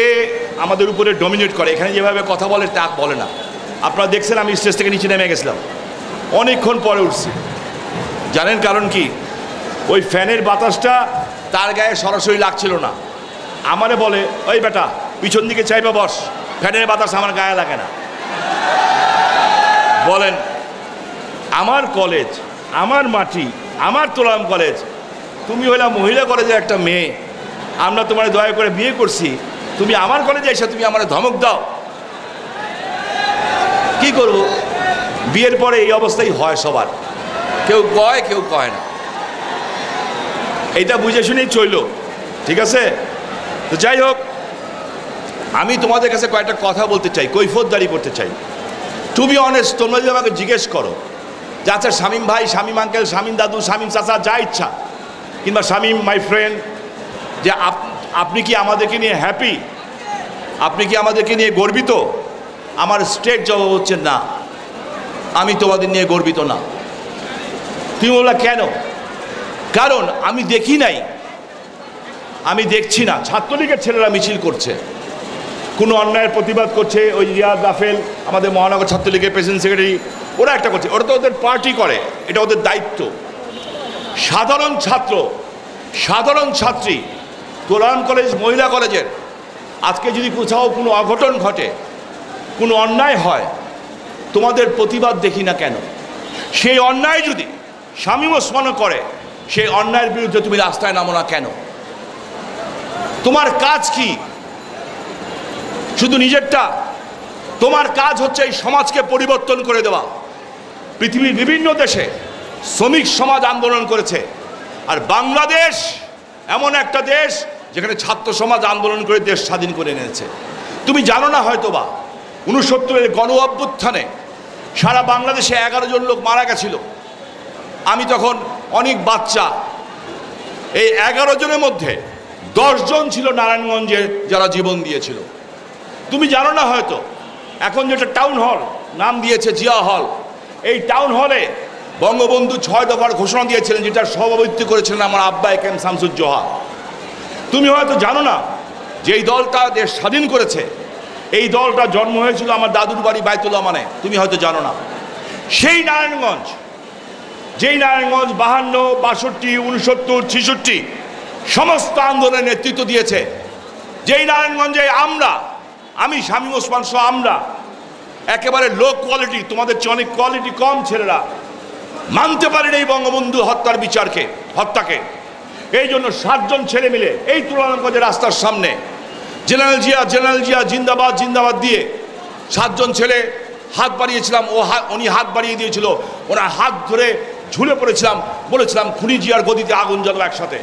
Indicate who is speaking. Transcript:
Speaker 1: এ আমাদের উপরে ডমিনেট করে। এখানে যেভাবে কথা বলে তা বলে না। আপনারা দেখছেন আমি স্টেজ থেকে নিচে নেমে গেছিলাম, অনেকক্ষণ পরে উঠছি। জানেন কারণ কি? ওই ফ্যানের বাতাসটা তার গায়ে সরাসরি লাগছিল না। আমারে বলে, ওই বেটা পিছন দিকে চাইবা বস, ফ্যানের বাতাস আমার গায়ে লাগে না। বলেন, আমার কলেজ, আমার মাটি, আমার তোলাম কলেজ, তুমি হইলাম মহিলা কলেজের একটা মেয়ে, আমরা তোমার দয়া করে বিয়ে করছি, তুমি আমার কলেজে এসে তুমি আমার ধমক দাও। কি করব? বিয়ের পরে এই অবস্থাই হয় সবার, কেউ কয় কেউ কয় না। এইটা বুঝে শুনেই চইল, ঠিক আছে? তো যাই হোক, আমি তোমাদের কাছে কয়েকটা কথা বলতে চাই, কৈফিয়তদারি করতে চাই। টু বি অনেস্ট, তোমরা যদি আমাকে জিজ্ঞেস করো যে আচ্ছা শামীম ভাই, শামীম আঙ্কেল, শামীম দাদু, শামীম চাচা, যা ইচ্ছা, কিংবা শামীম মাই ফ্রেন্ড, যে আপনি কি আমাদেরকে নিয়ে হ্যাপি? আপনি কি আমাদেরকে নিয়ে গর্বিত? আমার স্ট্রেট জবাব হচ্ছে না, আমি তোমাদের নিয়ে গর্বিত না। তুমি বললা কেন? কারণ আমি দেখি নাই, আমি দেখছি না। ছাত্রলীগের ছেলেরা মিছিল করছে, কোনো অন্যায়ের প্রতিবাদ করছে, ওই রিয়াদ রাফেল আমাদের মহানগর ছাত্রলীগের প্রেসিডেন্ট সেক্রেটারি, ওরা একটা করছে, ওরা তো ওদের পার্টি করে, এটা ওদের দায়িত্ব। সাধারণ ছাত্র, সাধারণ ছাত্রী, কোরআন কলেজ, মহিলা কলেজের আজকে যদি কোথাও কোনো অঘটন ঘটে, কোনো অন্যায় হয়, তোমাদের প্রতিবাদ দেখি না কেন? সেই অন্যায় যদি শামীম ওসমানও করে, সেই অন্যায়ের বিরুদ্ধে তুমি রাস্তায় নামো না কেন? তোমার কাজ কি? শুধু নিজেরটা? তোমার কাজ হচ্ছে এই সমাজকে পরিবর্তন করে দেওয়া। পৃথিবীর বিভিন্ন দেশে শ্রমিক সমাজ আন্দোলন করেছে, আর বাংলাদেশ এমন একটা দেশ যেখানে ছাত্র সমাজ আন্দোলন করে দেশ স্বাধীন করে এনেছে। তুমি জানো না হয়তোবা 69-এর গণ অভ্যুত্থানে সারা বাংলাদেশে 11 জন লোক মারা গেছিল। আমি তখন অনেক বাচ্চা। এই 11 জনের মধ্যে 10 জন ছিল নারায়ণগঞ্জের, যারা জীবন দিয়েছিল। তুমি জানো না হয়তো, এখন যেটা টাউন হল নাম দিয়েছে জিয়া হল, এই টাউন হলে বঙ্গবন্ধু 6 দফার ঘোষণা দিয়েছিলেন, যেটার সভাপতিত্ব করেছিলেন আমার আব্বা একেম শামসুজ্জোহা। তুমি হয়তো জানো না যে এই দলটা দেশ স্বাধীন করেছে, এই দলটা জন্ম হয়েছিল আমার দাদুর বাড়ি বায়তুল্লাহ মানে, তুমি হয়তো জানো না। সেই নারায়ণগঞ্জ, যেই নারায়ণগঞ্জ 52, 62, 69, 66 সমস্ত আন্দোলনের নেতৃত্ব দিয়েছে, যেই নারায়ণগঞ্জে আমি শামীম ওসমান সহ আমরা একেবারে লো কোয়ালিটি, তোমাদের চেয়ে অনেক কোয়ালিটি কম ছেলেরা মানতে পারেন এই বঙ্গবন্ধু হত্যার হত্যাকে। এই জন্য 7 জন ছেলে মিলে এই তুলনাগঞ্জের রাস্তার সামনে জেনারেল জিয়া জিন্দাবাদ জিন্দাবাদ দিয়ে 7 জন ছেলে হাত বাড়িয়েছিলাম, উনি হাত বাড়িয়ে দিয়েছিল, ওনার হাত ধরে ঝুলে পড়েছিলাম, বলেছিলাম খুনি জিয়ার গদিতে আগুন জ্বালো একসাথে।